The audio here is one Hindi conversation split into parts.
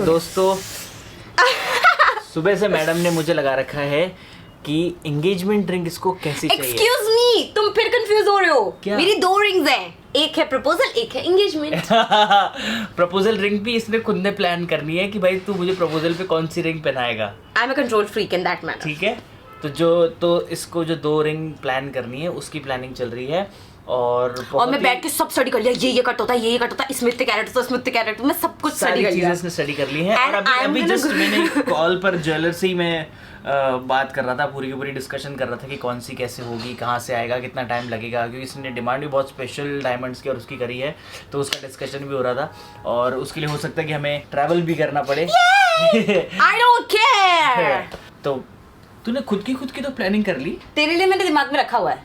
दोस्तों सुबह से मैडम ने मुझे लगा रखा है कि एंगेजमेंट रिंग इसको कैसी चाहिए। एक्सक्यूज मी, तुम फिर कंफ्यूज हो रहे हो। क्या? मेरी 2 रिंग्स हैं, एक है प्रपोजल, एक है एंगेजमेंट। प्रपोजल रिंग भी इसने खुद ने प्लान करनी है कि भाई तू मुझे प्रपोजल पे कौन सी रिंग पहनाएगा। I am a control freak in that matter. ठीक है, तो इसको जो 2 रिंग प्लान करनी है उसकी प्लानिंग चल रही है। और मैं बैठ के सब स्टडी कर लिया, ये कट होता है, ये कट होता है, इसमें इतने कैरेट होता है, इसमें इतने कैरेट, मैं सब कुछ स्टडी कर लिया। इसने स्टडी कर ली है। और अभी जस्ट मैंने कॉल पर ज्वेलर से ही मैं बात कर रहा था, पूरी की पूरी डिस्कशन कर रहा था कि कौन सी कैसे होगी, कहाँ से आएगा, कितना टाइम लगेगा, क्योंकि इसने डिमांड भी बहुत स्पेशल डायमंड्स की और उसकी करी है, तो उसका डिस्कशन भी हो रहा था। और उसके लिए हो सकता है कि हमें ट्रैवल भी करना पड़े। I don't care. तो तूने खुद की तो प्लानिंग कर ली। तेरे लिए मैंने दिमाग में रखा हुआ है।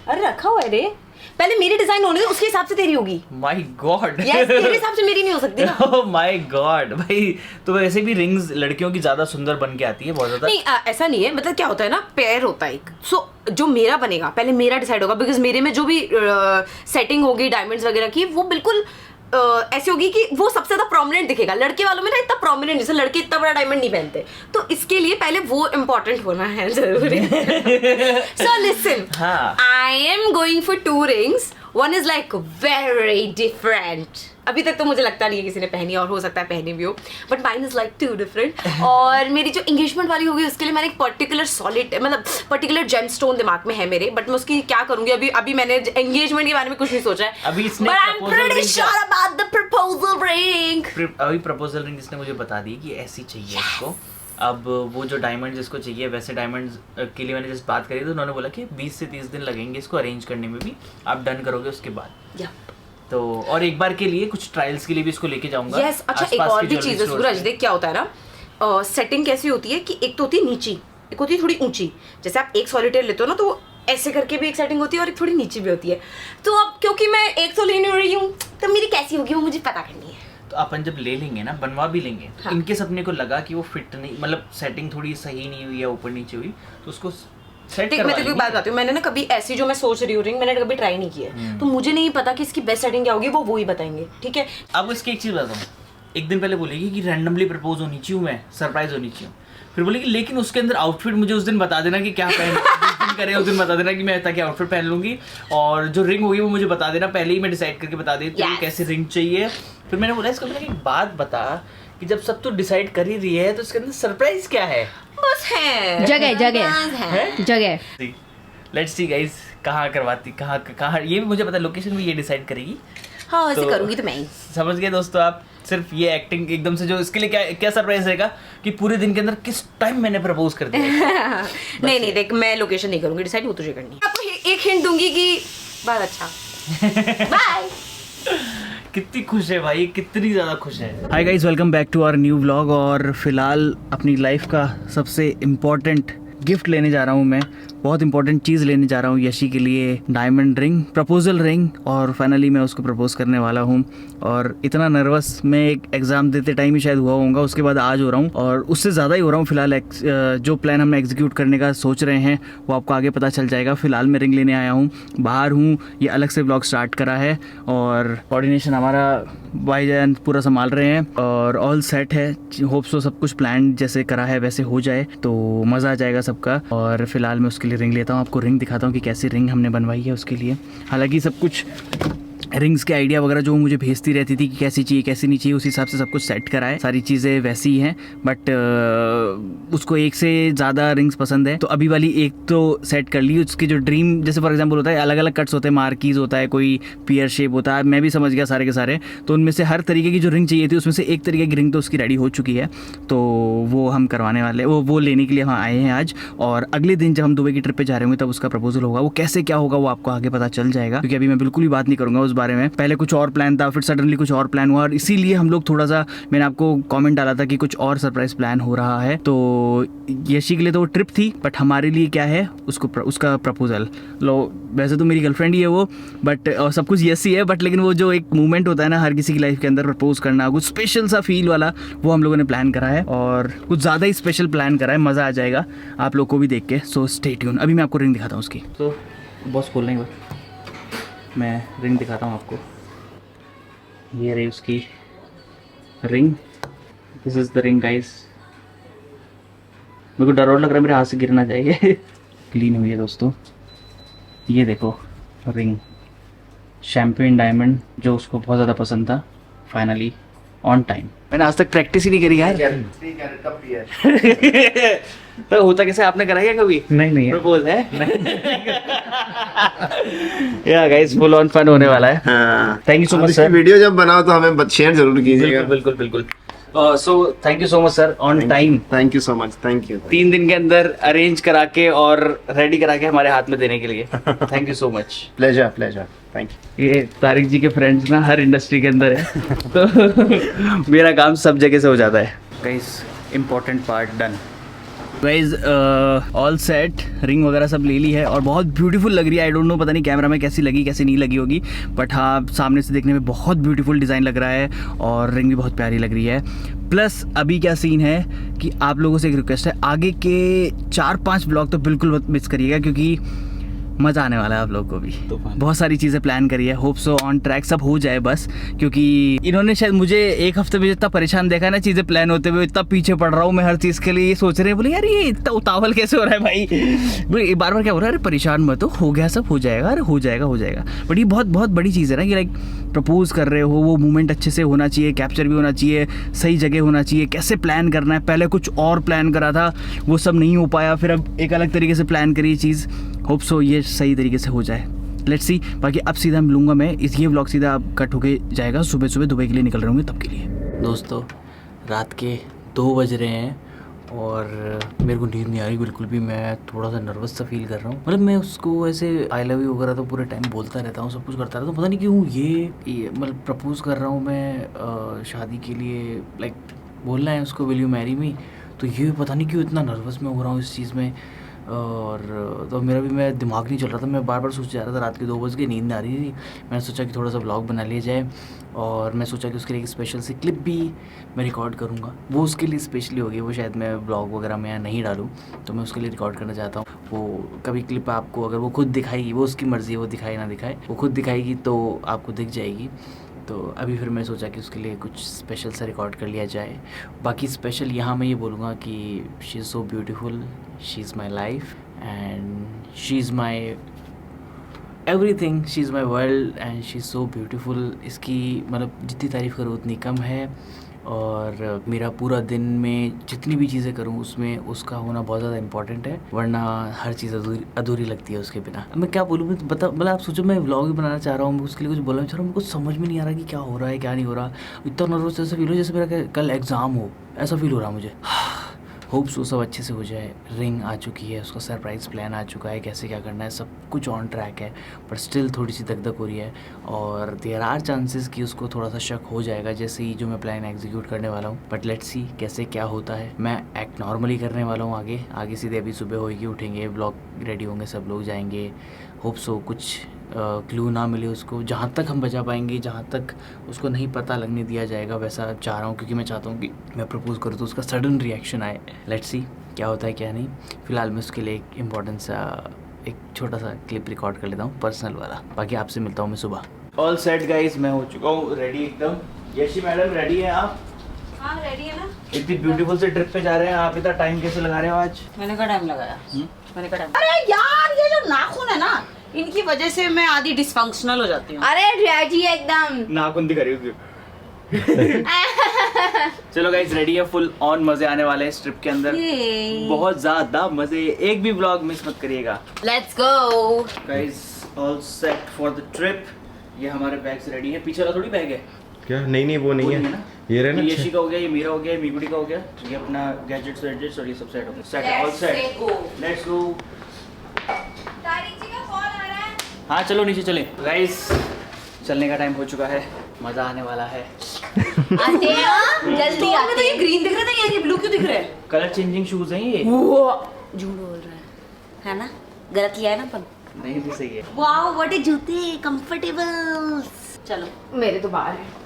अरे रखा हुआ है रे, पहले मेरी डिजाइन होने दे, उसके हिसाब से तेरी होगी। My God. यस, तेरे हिसाब से मेरी नहीं हो सकती ना। ओह माय गॉड भाई, तो वैसे भी रिंग्स लड़कियों की ज्यादा सुंदर बन के आती है बहुत ज्यादा। नहीं ऐसा नहीं है, मतलब क्या होता है ना, पेयर होता है एक। सो जो मेरा बनेगा पहले मेरा डिसाइड होगा, बिकॉज मेरे में जो भी सेटिंग होगी डायमंड्स वगैरह की, वो बिल्कुल ऐसी होगी कि वो सबसे ज्यादा प्रोमिनेंट दिखेगा। लड़के वालों में ना इतना प्रोमिनेंट, जैसे लड़के इतना बड़ा डायमंड नहीं पहनते, तो इसके लिए पहले वो इम्पोर्टेंट होना है जरूरी। So listen, I am going for 2 rings. One is like very different. अभी तक तो मुझे लगता नहीं है किसी ने पहनी, और हो सकता है पहनी भी हो, but mine is like 2 different. और मेरी जो एंगेजमेंट वाली होगी उसके लिए मैंने एक पर्टिकुलर सॉलिड, मतलब पर्टिकुलर जेमस्टोन दिमाग में है मेरे, बट मैं उसकी क्या करूंगी अभी मैंने एंगेजमेंट के बारे में कुछ नहीं सोचा है अभी इसने। But I'm pretty sure about the proposal ring. अभी प्रपोजल रिंग इसने मुझे बता दी कि ऐसी चाहिए इसको। अब वो जो डायमंड जिसको चाहिए वैसे डायमंड्स के लिए मैंने जिस बात करी तो उन्होंने बोला कि 20 से 30 दिन लगेंगे इसको अरेंज करने में भी, आप डन करोगे उसके बाद। तो और एक बार के लिए कुछ ट्रायल्स के लिए भी इसको लेके जाऊंगा। यस, अच्छा एक और भी चीज है सूरज, देख क्या होता है ना, सेटिंग कैसी होती है कि एक तो होती है नीची, एक होती है थोड़ी ऊंची। जैसे आप एक सॉलिटेयर लेते हो ना, तो वो ऐसे करके भी एक सेटिंग होती है और एक थोड़ी नीची भी होती है। तो अब क्योंकि मैं एक तो लेने रही हूँ, तो मेरी कैसी होगी वो मुझे पता करनी है। तो अपन जब ले लेंगे ना, बनवा भी लेंगे, हाँ। इनके सपने को लगा कि वो फिट नहीं, मतलब सेटिंग थोड़ी सही नहीं हुई या ऊपर नीचे हुई, तो उसको सेट करवा। मैं तेरे को बात बताती हूँ, मैंने ना कभी ऐसी जो मैं सोच रही हूँ रिंग, मैंने कभी ट्राई नहीं की है, तो मुझे नहीं पता कि इसकी बेस्ट सेटिंग क्या होगी, वो ही बताएंगे। ठीक है, अब इसकी एक चीज बताऊँ, एक दिन पहले बोलेगी कि रैंडमली प्रपोज होनी चाहिए, मैं सरप्राइज होनी चाहिए। फिर बोलेगी लेकिन उसके अंदर आउटफिट मुझे उस दिन बता देना कि क्या पहन करे, उस दिन बता देना कि मैं ताकि आउटफिट पहन लूंगी, और जो रिंग होगी वो मुझे बता देना पहले ही, मैं डिसाइड करके बता देती हूँ कैसी रिंग चाहिए। फिर मैंने बोला इसको एक बात बता कि जब सब तो डिसाइड कर ही रही है तो इसके अंदर सरप्राइज क्या है? बस है जगह। लेट्स सी गाइस, कहाँ करवाती, कहाँ ये भी मुझे पता, लोकेशन भी ये डिसाइड करेगी। हाँ ऐसे करूंगी तो मैं समझ गए दोस्तों आप। सिर्फ ये एक्टिंग एकदम से, जो इसके लिए क्या सरप्राइज रहेगा कि पूरे दिन के अंदर किस टाइम मैंने प्रपोज कर दिया। नहीं देख, मैं लोकेशन नहीं करूंगी डिसाइड, वो तुझे करनी है। आपको एक हिंट दूंगी कि बात अच्छा बाय। कितनी खुश है भाई, कितनी ज़्यादा खुश है। Hi guys, welcome back to our new vlog. और फिलहाल अपनी लाइफ का सबसे इम्पोर्टेंट गिफ्ट लेने जा रहा हूँ मैं, बहुत इंपॉर्टेंट चीज़ लेने जा रहा हूँ यशी के लिए, डायमंड रिंग, प्रपोजल रिंग। और फाइनली मैं उसको प्रपोज करने वाला हूँ। और इतना नर्वस मैं एक एग्ज़ाम देते टाइम ही शायद हुआ होगा, उसके बाद आज हो रहा हूँ, और उससे ज़्यादा ही हो रहा हूँ। फिलहाल जो प्लान हम एग्जीक्यूट करने का सोच रहे हैं वो आपको आगे पता चल जाएगा। फिलहाल मैं रिंग लेने आया हूँ, बाहर हूँ, ये अलग से व्लॉग स्टार्ट करा है, और कोऑर्डिनेशन हमारा भाईजान पूरा संभाल रहे हैं, और ऑल सेट है। होप सो सब कुछ प्लान जैसे करा है वैसे हो जाए तो मज़ा आ जाएगा सबका। और फिलहाल मैं उसके लिए रिंग लेता हूँ, आपको रिंग दिखाता हूँ कि कैसी रिंग हमने बनवाई है उसके लिए। हालांकि सब कुछ रिंग्स के आइडिया वगैरह जो मुझे भेजती रहती थी कि कैसी चाहिए कैसी नहीं चाहिए, उस हिसाब से सब कुछ सेट करा है, सारी चीज़ें वैसी ही हैं। बट उसको एक से ज़्यादा रिंग्स पसंद है, तो अभी वाली एक तो सेट कर ली। उसकी जो ड्रीम, जैसे फॉर एग्जांपल होता है अलग अलग कट्स होते हैं, मार्कीज होता है, कोई पियर शेप होता है, मैं भी समझ गया सारे के सारे। तो उनमें से हर तरीके की जो रिंग चाहिए थी उसमें से एक तरीके की रिंग तो उसकी रेडी हो चुकी है, तो वो हम करवाने वाले, वो लेने के लिए हम आए हैं आज। और अगले दिन जब हम दुबई की ट्रिप पे जा रहे होंगे तब उसका प्रपोजल होगा। वो कैसे क्या होगा वो आपको आगे पता चल जाएगा, क्योंकि अभी मैं बिल्कुल भी बात नहीं करूँगा उस बारे में। पहले कुछ और प्लान था, फिर सडनली कुछ और प्लान हुआ, और इसीलिए हम लोग थोड़ा सा, मैंने आपको कमेंट डाला था कि कुछ और सरप्राइज प्लान हो रहा है। तो यशी के लिए तो वो ट्रिप थी, बट हमारे लिए क्या है, उसका प्रपोजल। लो वैसे तो मेरी गर्लफ्रेंड ही है वो, बट सब कुछ यसी है, बट लेकिन वो जो एक मोमेंट होता है ना हर किसी की लाइफ के अंदर, प्रपोज करना, कुछ स्पेशल सा फील वाला, वो हम लोगों ने प्लान करा है, और कुछ ज़्यादा ही स्पेशल प्लान करा है। मज़ा आ जाएगा आप लोग को भी देख के, सो स्टे ट्यून। अभी मैं आपको रिंग दिखाता हूँ उसकी। तो बॉस खोलने के बाद मैं रिंग दिखाता हूँ आपको। ये रही उसकी ring, this is the ring guys. मेरे को डर और लग रहा है मेरे हाथ से गिरना चाहिए। क्लीन हुई है दोस्तों, ये देखो रिंग, शैम्पेन डायमंड, जो उसको बहुत ज़्यादा पसंद था, फाइनली ऑन टाइम। मैंने आज तक प्रैक्टिस ही नहीं करी यार। तो होता कैसे, आपने करा क्या कभी? नहीं प्रपोज है? या गाइस फुल ऑन फन होने वाला है। हाँ, thank you so much sir. Video जब बनाओ तो हमें शेयर जरूर कीजिएगा। बिल्कुल बिल्कुल। So thank you so much sir, on time. Thank you so much, thank you. 3 दिन के अंदर अरेंज करा के और रेडी करा के हमारे हाथ में देने के लिए thank you so much. Pleasure pleasure, thank you. ये तारिक जी के फ्रेंड्स ना हर इंडस्ट्री के अंदर है तो मेरा काम सब जगह से हो जाता है। Guys important part done. Guys all set, ring वगैरह सब ले ली है और बहुत ब्यूटीफुल लग रही है। आई डोंट नो, पता नहीं कैमरा में कैसी लगी कैसी नहीं लगी होगी, बट हाँ सामने से देखने में बहुत ब्यूटीफुल डिज़ाइन लग रहा है और रिंग भी बहुत प्यारी लग रही है। प्लस अभी क्या सीन है कि आप लोगों से एक रिक्वेस्ट है, आगे के 4-5 ब्लॉग तो बिल्कुल मत मिस करिएगा क्योंकि मज़ा आने वाला है आप लोगों को भी। बहुत सारी चीज़ें प्लान करी है, होप सो ऑन ट्रैक सब हो जाए बस, क्योंकि इन्होंने शायद मुझे 1 हफ्ते में जितना परेशान देखा है ना चीज़ें प्लान होते हुए, इतना पीछे पड़ रहा हूँ मैं हर चीज़ के लिए। ये सोच रहे हैं बोले यार ये इतना उतावल कैसे हो रहा है भाई, बार बार क्या हो रहा है, अरे परेशान मत हो गया सब हो जाएगा, अरे हो जाएगा हो जाएगा। बट ये बहुत बहुत बड़ी चीज़ है ना कि लाइक प्रपोज कर रहे हो, वो मोमेंट अच्छे से होना चाहिए, कैप्चर भी होना चाहिए, सही जगह होना चाहिए, कैसे प्लान करना है। पहले कुछ और प्लान करा था, वो सब नहीं हो पाया, फिर अब एक अलग तरीके से प्लान करी चीज़। होप सो ये सही तरीके से हो जाए, लेट्स सी। बाकी अब सीधा मिलूंगा मैं, ये व्लॉग सीधा अब कट होके जाएगा, सुबह सुबह दुबई के लिए निकल रहे होंगे तब के लिए। दोस्तों रात के 2 बज रहे हैं और मेरे को नींद नहीं आ रही बिल्कुल भी। मैं थोड़ा सा नर्वस सा फील कर रहा हूँ। मतलब मैं उसको ऐसे आई लव यू वगैरह तो पूरे टाइम बोलता रहता हूँ, सब कुछ करता रहता हूँ, पता नहीं क्यों ये मतलब प्रपोज कर रहा हूँ मैं शादी के लिए, लाइक बोलना है उसको विल यू मैरी मी, तो ये पता नहीं क्यों इतना नर्वस मैं हो रहा हूँ इस चीज़ में। और तो मेरा भी मैं दिमाग नहीं चल रहा था, मैं बार बार सोच जा रहा था, रात के 2 बज के नींद नहीं आ रही थी। मैंने सोचा कि थोड़ा सा ब्लॉग बना लिया जाए और मैं सोचा कि उसके लिए एक स्पेशल सी क्लिप भी मैं रिकॉर्ड करूँगा, वो उसके लिए स्पेशली होगी, वो शायद मैं ब्लॉग वगैरह में यहाँ नहीं डालूँ, तो मैं उसके लिए रिकॉर्ड करना चाहता हूँ। वो कभी क्लिप आपको अगर वो खुद दिखाएगी, वो उसकी मर्ज़ी है, वो दिखाए ना दिखाए, वो खुद दिखाएगी तो आपको दिख जाएगी। तो अभी फिर मैं सोचा कि उसके लिए कुछ स्पेशल सा रिकॉर्ड कर लिया जाए। बाकी स्पेशल यहाँ मैं ये बोलूँगा कि she is so beautiful, she is my life and she is my everything, she is my world and she is so beautiful. इसकी मतलब जितनी तारीफ़ करूँ उतनी कम है और मेरा पूरा दिन में जितनी भी चीज़ें करूँ उसमें उसका होना बहुत ज़्यादा इंपॉर्टेंट है, वरना हर चीज़ अधूरी लगती है उसके बिना। मैं क्या बोलूँ, मतलब आप सोचो मैं व्लॉग भी बनाना चाह रहा हूँ, उसके लिए कुछ बोलना चाह रहा हूँ, मुझे कुछ समझ में नहीं आ रहा कि क्या हो रहा है क्या नहीं हो रहा। इतना नर्वस ऐसा फील हो जैसे मेरा कल एग्ज़ाम हो, ऐसा फील हो रहा मुझे। होप्स वो सब अच्छे से हो जाए। रिंग आ चुकी है, उसका सरप्राइज़ प्लान आ चुका है, कैसे क्या करना है सब कुछ ऑन ट्रैक है, पर स्टिल थोड़ी सी दगदग हो रही है और देयर आर चांसेस कि उसको थोड़ा सा शक हो जाएगा जैसे ही जो मैं प्लान एग्जीक्यूट करने वाला हूँ। बट लेट्स सी कैसे क्या होता है। मैं एक्ट नॉर्मली करने वाला हूँ आगे सीधे अभी सुबह होगी, उठेंगे, ब्लॉग रेडी होंगे, सब लोग जाएंगे। होप्स हो कुछ क्लू ना मिले उसको, जहाँ तक हम बचा पाएंगे, जहाँ तक उसको नहीं पता लगने दिया जाएगा वैसा चाह रहा हूँ, क्योंकि मैं चाहता हूँ कि मैं प्रपोज़ करूँ तो उसका सडन रिएक्शन आए। लेट्स सी क्या होता है क्या नहीं। फ़िलहाल मैं उसके लिए एक इम्पॉर्टेंट सा एक छोटा सा क्लिप रिकॉर्ड कर लेता हूँ, पर्सनल वाला। बाकी आपसे मिलता हूँ मैं सुबह। ऑल सेट गाइस, मैं हो चुका हूँ रेडी एकदम। यशी मैडम रेडी है आप? हाँ रेडी है ना। इतनी ब्यूटीफुल से ट्रिप पे जा रहे हैं आप, इतना टाइम कैसे लगा रहे हो आज? मैंने क्या टाइम लगाया? मैंने क्या टाइम? अरे यार ये जो नाखून है ना, इनकी वजह से मैं आधी डिसफंक्शनल हो जाती हूँ। अरे रियाजी एकदम नाखून दिखा रही हूँ। चलो गाइस रेडी है, फुल ऑन मजे आने वाले हैं इस ट्रिप के अंदर, बहुत ज्यादा मजे। एक भी ब्लॉग मिस मत करिएगा। Let's go guys, all set for the trip. ये हमारे बैग्स रेडी है। पीछे वाला थोड़ी बैग है क्या? नहीं वो नहीं है ना, ये रहे ना। ये यशी का हो गया, ये मेरा हो गया, ये मीगुड़ी का हो गया, ये अपना गैजेट्स वैजेट्स और ये सब सेट हो गया। Set all set, let's go. Tariq ji का कॉल आ रहा है। हाँ चलो नीचे चले। गाइस चलने का टाइम हो चुका है, मजा आने वाला है। आते हो जल्दी तो आते ये ग्रीन दिख रहा था, यार ये ब्लू क्यों दिख रहा है? कलर चेंजिंग शूज हैं ये। झूठ बोल रहा है ना? गलत किया है ना अपन? नहीं भी सही है। वाओ व्हाट ए जूते कंफर्टेबल। चलो मेरे तो बाहर है।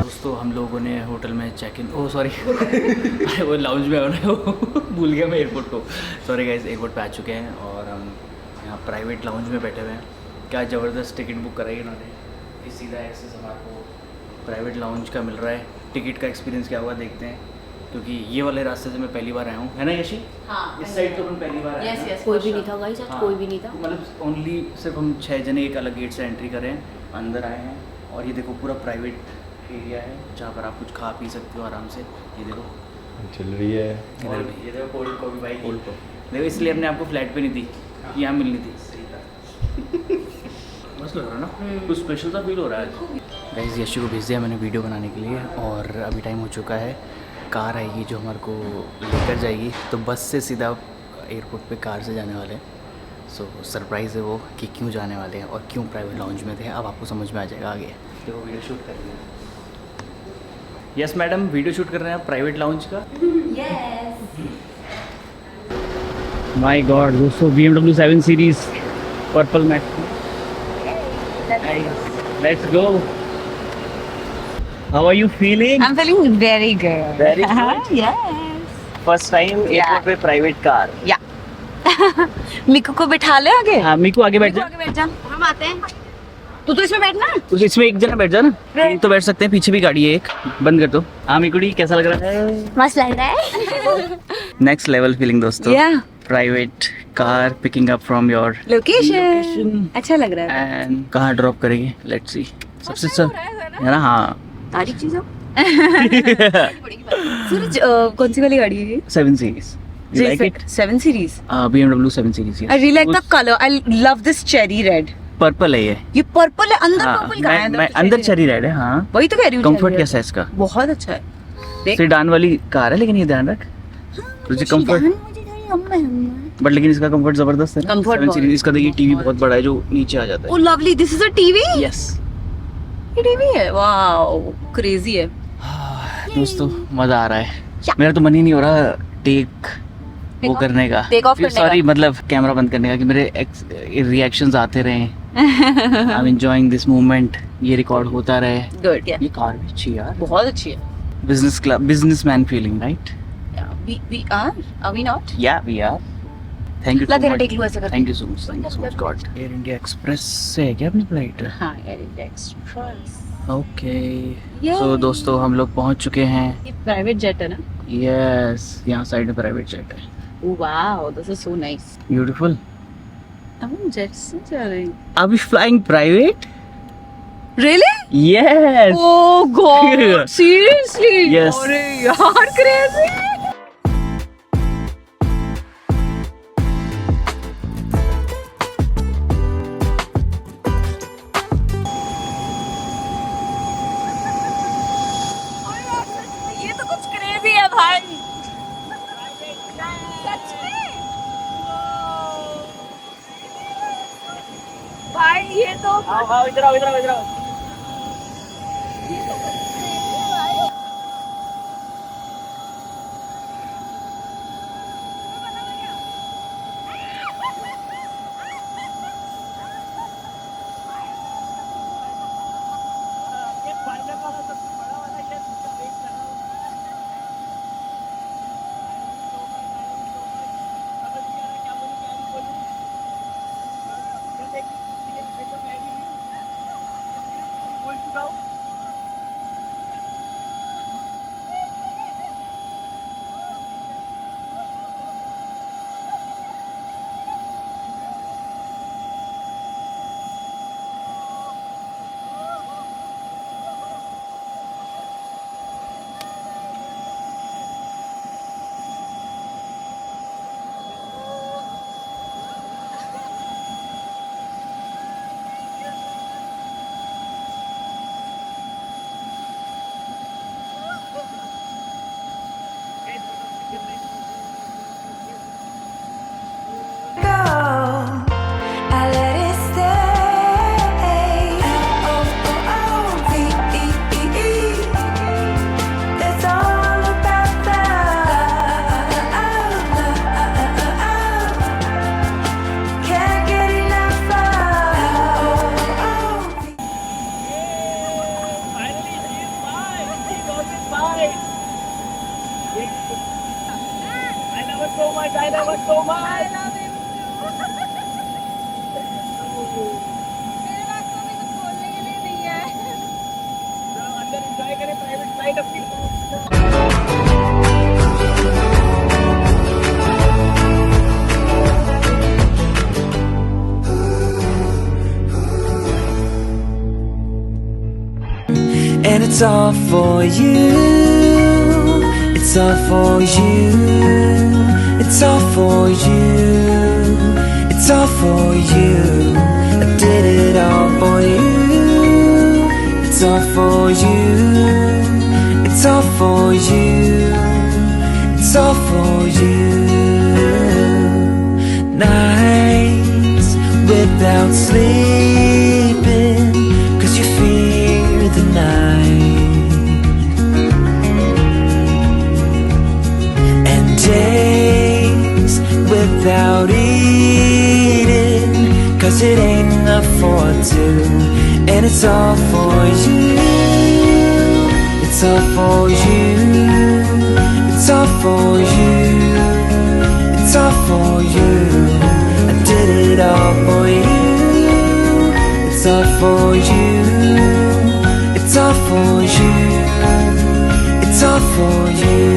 दोस्तों हम लोगों ने होटल में चेक इन, सॉरी अरे वो लाउंज में होना है वो भूल गया मैं एयरपोर्ट को। सॉरी गाइस, एयरपोर्ट पे आ चुके हैं और हम यहाँ प्राइवेट लाउंज में बैठे हुए हैं। क्या ज़बरदस्त टिकट बुक कराई इन्होंने कि सीधा एक्सेस हमारे को प्राइवेट लाउंज का मिल रहा है। टिकट का एक्सपीरियंस क्या हुआ देखते हैं, क्योंकि ये वाले रास्ते से मैं पहली बार आया हूँ, है ना यशी? हाँ, इस साइड तो हम पहली बार आए हैं। कोई भी नहीं था गाइस, आज कोई भी नहीं था। मतलब ओनली सिर्फ हम 6 जने एक अलग गेट से एंट्री करें, अंदर आए हैं और ये देखो पूरा प्राइवेट एरिया है जहाँ पर आप कुछ खा पी सकते हो आराम से। ये देखो चल रही है। इधर भी ये देखो कोल्ड कॉफी भाई, कोल्ड कॉफी देखो, इसलिए हमने आपको फ्लैट पे नहीं दी, यहाँ मिलनी थी। मस्त लग रहा है ना, कुछ स्पेशल सा फील हो रहा है। गाइस यशी को भेज दिया मैंने वीडियो बनाने के लिए और अभी टाइम हो चुका है। कार आएगी जो हमारे को लेकर जाएगी, तो बस से सीधा एयरपोर्ट पे कार से जाने वाले हैं। सो सरप्राइज़ है वो कि क्यों जाने वाले हैं और क्यों प्राइवेट लाउंज में थे, अब आपको समझ में आ जाएगा आगे। देखो वीडियो शूट कर रही है। यस मैडम, वीडियो शूट कर रहे हैं आप प्राइवेट लाउंज का? माय गॉड दोस्तों, BMW 7 series purple matte. Let's go. How are you feeling? I'm feeling very good. Very good? Yes. First time airport पे प्राइवेट कार। मिकू को बिठा ले आगे। हाँ मीकू आगे बैठ जा। आगे बैठ जा। हम आते हैं। तू तो इसमें बैठना। तो इसमें एक जना बैठ जा ना, तीन तो बैठ सकते हैं, पीछे भी गाड़ी है एक। बंद कर दो। हाँ मीकुड़ी कैसा लग रहा है? मस्त लग रहा है। नेक्स्ट लेवल फीलिंग दोस्तों। Yeah. Private car picking up from your location अच्छा लग रहा है। एंड कहाँ ड्रॉप करेगी, लेट्स सी। सबसे अच्छा है ना? हाँ तारीख चीज़ों। सूरज कौन सी वाली गाड़ी है ये? 7 series. You like it? 7 series. BMW 7 series. I really like the color. I love this cherry red. Purple है ये। ये पर्पल है, अंदर हाँ, पर्पल कहाँ है? मैं अंदर चेरी रेड है। हाँ वही तो कह रही हूँ। Comfort cherry red. कैसा है इसका? बहुत अच्छा है। देख। सेडान वाली कार है लेकिन ये ध्यान रख तुझे कंफर्ट, बट लेकिन इसका कंफर्ट जबरदस्त है ना। Comfort 7 बहुत सीरीज इसका देखिए टीवी बहुत बड़ा है जो नीचे आ जाता Oh lovely. This is a TV. है। यस ये टीवी है। वाओ क्रेजी है। दोस्तों मजा आ रहा है। मेरा तो मन ही नहीं हो रहा टेक वो off? करने का, Take off करने सॉरी का? मतलब कैमरा बंद करने का, कि मेरे रिएक्शंस आते रहे। I am enjoying this moment, ये रिकॉर्ड होता रहे। गुड। ये कार भी अच्छी है यार, बहुत अच्छी है। Business club, businessman feeling right? We are we not? या वी आर। थैंक यू ला सो तेरा मच, टेक लूँ ऐसे करके। Thank you so much, thank you so much God. Air India express से है क्या अपनी फ्लाइट? हाँ air India express. Okay Yay. सो दोस्तों हम लोग पहुंच चुके हैं। ये प्राइवेट जेट है ना? यस यहाँ साइड में प्राइवेट जेट है। Wow this is so nice. Beautiful. हम जेट से जा रहे हैं। Are we flying private? Really? Yes Oh god. Seriously? Yes. अरे यार crazy. ये तो कुछ crazy है भाई। सच में? भाई ये तो आओ इधर आओ, इधर आओ, इधर आओ। And it's all for you. It's all for you. It's all for you. It's all for you. I did it all for you. It's all for you. It's all for you. It's all for you. Nights without sleeping 'cause you fear the night, and days without eating 'cause it ain't enough for two. And it's all for you. It's all for you. It's all for you. It's all for you. I did it all for you. It's all for you. It's all for you. It's all for you.